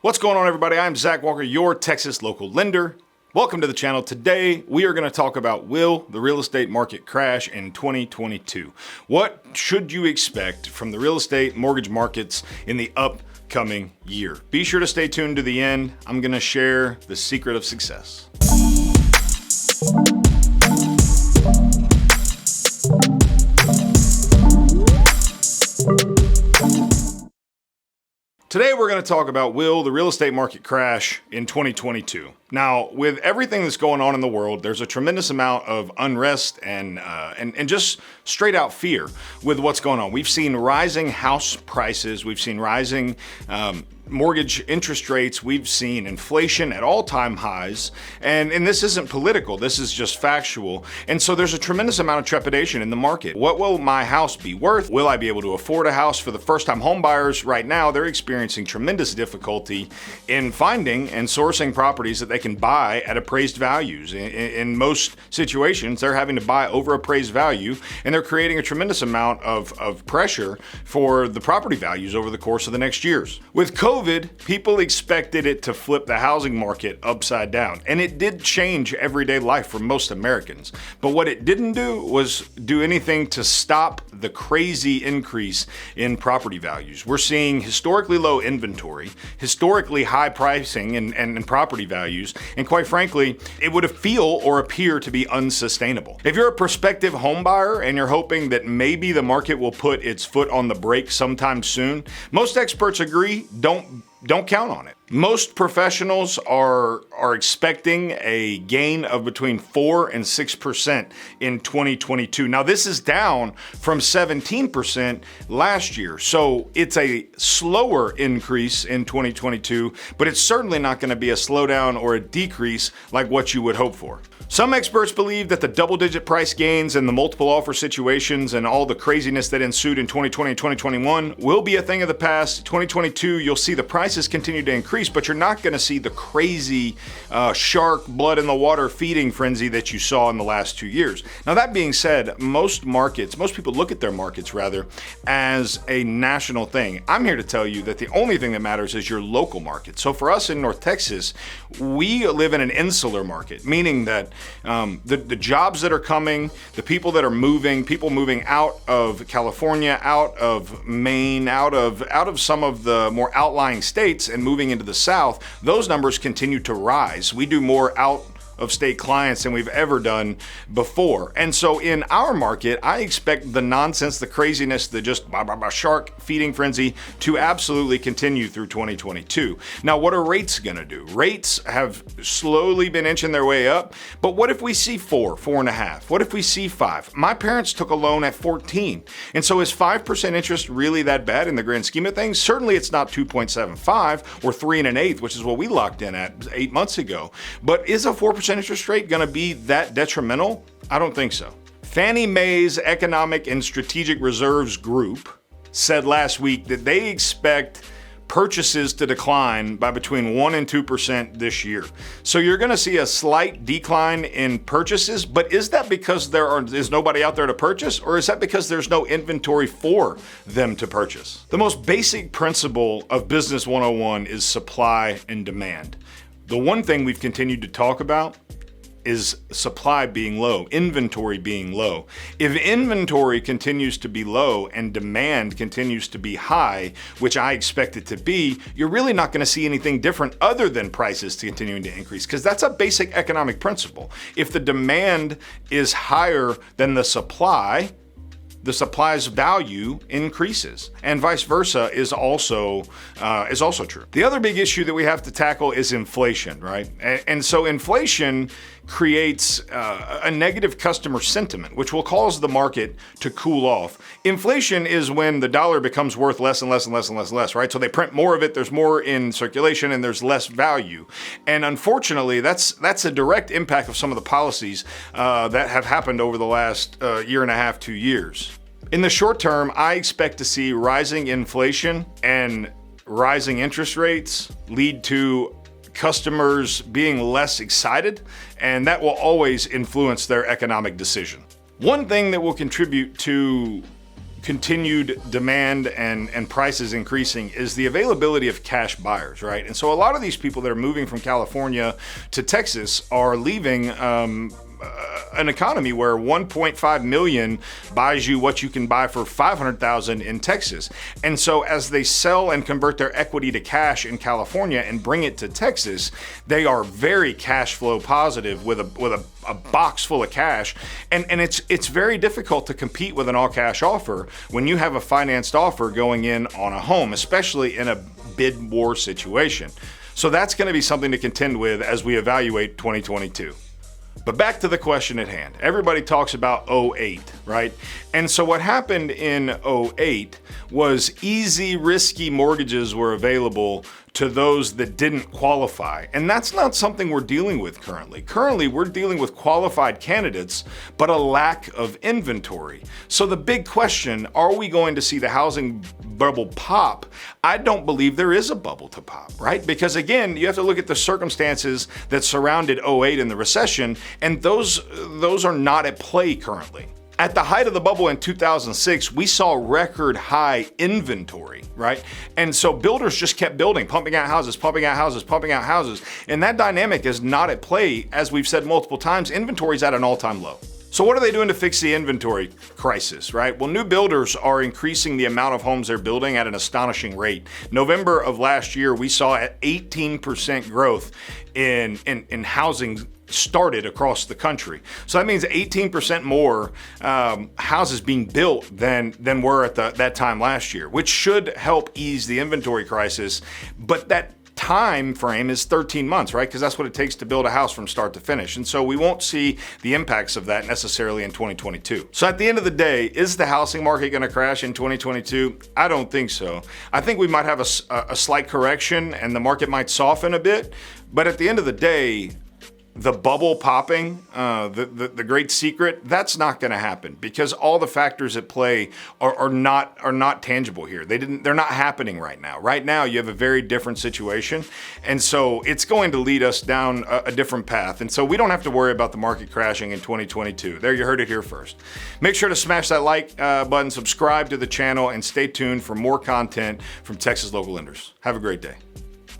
What's going on, everybody? I'm Zach Walker, your Texas local lender. Welcome to the channel. Today, we are going to talk about will the real estate market crash in 2022? What should you expect from the real estate mortgage markets in the upcoming year? Be sure to stay tuned to the end. I'm going to share the secret of success. Today we're going to talk about will the real estate market crash in 2022. Now, with everything that's going on in the world, there's a tremendous amount of unrest and just straight out fear with what's going on. We've seen rising house prices, we've seen rising mortgage interest rates, we've seen inflation at all-time highs, and this isn't political, this is just factual. And so there's a tremendous amount of trepidation in the market. What will my house be worth? Will I be able to afford a house? For the first-time home buyers right now, they're experiencing tremendous difficulty in finding and sourcing properties that they can buy at appraised values. In most situations, they're having to buy over appraised value, and they're creating a tremendous amount of pressure for the property values over the course of the next years. With COVID, people expected it to flip the housing market upside down, and it did change everyday life for most Americans. But what it didn't do was do anything to stop the crazy increase in property values. We're seeing historically low inventory, historically high pricing and property values, and quite frankly, it would feel or appear to be unsustainable. If you're a prospective home buyer and you're hoping that maybe the market will put its foot on the brake sometime soon, most experts agree, don't count on it. Most professionals are expecting a gain of between 4 and 6% in 2022. Now, this is down from 17% last year. So it's a slower increase in 2022, but it's certainly not going to be a slowdown or a decrease like what you would hope for. Some experts believe that the double-digit price gains and the multiple offer situations and all the craziness that ensued in 2020 and 2021 will be a thing of the past. 2022, you'll see the prices continue to increase, but you're not going to see the crazy shark blood in the water feeding frenzy that you saw in the last 2 years. Now, that being said, most people look at their markets rather as a national thing. I'm here to tell you that the only thing that matters is your local market. So for us in North Texas, we live in an insular market, meaning that the jobs that are coming, the people that are moving, people moving out of California, out of Maine, out of some of the more outlying states and moving into the South, those numbers continue to rise. We do more out of state clients than we've ever done before. And so in our market, I expect the nonsense, the craziness, the just shark feeding frenzy to absolutely continue through 2022. Now, what are rates gonna do? Rates have slowly been inching their way up, but what if we see 4.5? What if we see 5? My parents took a loan at 14. And so is 5% interest really that bad in the grand scheme of things? Certainly it's not 2.75 or 3 1/8, which is what we locked in at 8 months ago. But is a 4% interest rate going to be that detrimental? I don't think so. Fannie Mae's Economic and Strategic Reserves Group said last week that they expect purchases to decline by between 1 and 2% this year. So you're going to see a slight decline in purchases, but is that because is nobody out there to purchase, or is that because there's no inventory for them to purchase? The most basic principle of Business 101 is supply and demand. The one thing we've continued to talk about is supply being low, inventory being low. If inventory continues to be low and demand continues to be high, which I expect it to be, you're really not going to see anything different other than prices continuing to increase, because that's a basic economic principle. If the demand is higher than the supply's value increases, and vice versa is also true. The other big issue that we have to tackle is inflation, right? And so inflation creates a negative customer sentiment, which will cause the market to cool off. Inflation is when the dollar becomes worth less and less and less and less and less, right? So they print more of it, there's more in circulation, and there's less value. And unfortunately, that's a direct impact of some of the policies that have happened over the last year and a half, 2 years. In the short term, I expect to see rising inflation and rising interest rates lead to customers being less excited, and that will always influence their economic decision. One thing that will contribute to continued demand and prices increasing is the availability of cash buyers, right? And so a lot of these people that are moving from California to Texas are leaving an economy where 1.5 million buys you what you can buy for 500,000 in Texas. And so as they sell and convert their equity to cash in California and bring it to Texas, they are very cash flow positive with a box full of cash. And it's very difficult to compete with an all cash offer when you have a financed offer going in on a home, especially in a bid war situation. So that's going to be something to contend with as we evaluate 2022. But back to the question at hand. Everybody talks about 08, right? And so what happened in 08 was easy, risky mortgages were available to those that didn't qualify. And that's not something we're dealing with currently. Currently, we're dealing with qualified candidates, but a lack of inventory. So the big question, are we going to see the housing bubble pop? I don't believe there is a bubble to pop, right? Because again, you have to look at the circumstances that surrounded 08 and the recession, and those are not at play currently. At the height of the bubble in 2006, we saw record high inventory, right? And so builders just kept building, pumping out houses, pumping out houses, pumping out houses. And that dynamic is not at play. As we've said multiple times, inventory is at an all-time low. So what are they doing to fix the inventory crisis, right? Well, new builders are increasing the amount of homes they're building at an astonishing rate. November of last year, we saw an 18% growth in housing started across the country. So that means 18% more houses being built than were at that time last year, which should help ease the inventory crisis. But that time frame is 13 months, right? Because that's what it takes to build a house from start to finish. And so we won't see the impacts of that necessarily in 2022. So at the end of the day, is the housing market going to crash in 2022? I don't think so. I think we might have a slight correction and the market might soften a bit. But at the end of the day, the bubble popping, the great secret, that's not going to happen because all the factors at play are not tangible here. They're not happening right now. Right now, you have a very different situation, and so it's going to lead us down a different path. And so we don't have to worry about the market crashing in 2022. There, you heard it here first. Make sure to smash that like button, subscribe to the channel, and stay tuned for more content from Texas Local Lenders. Have a great day.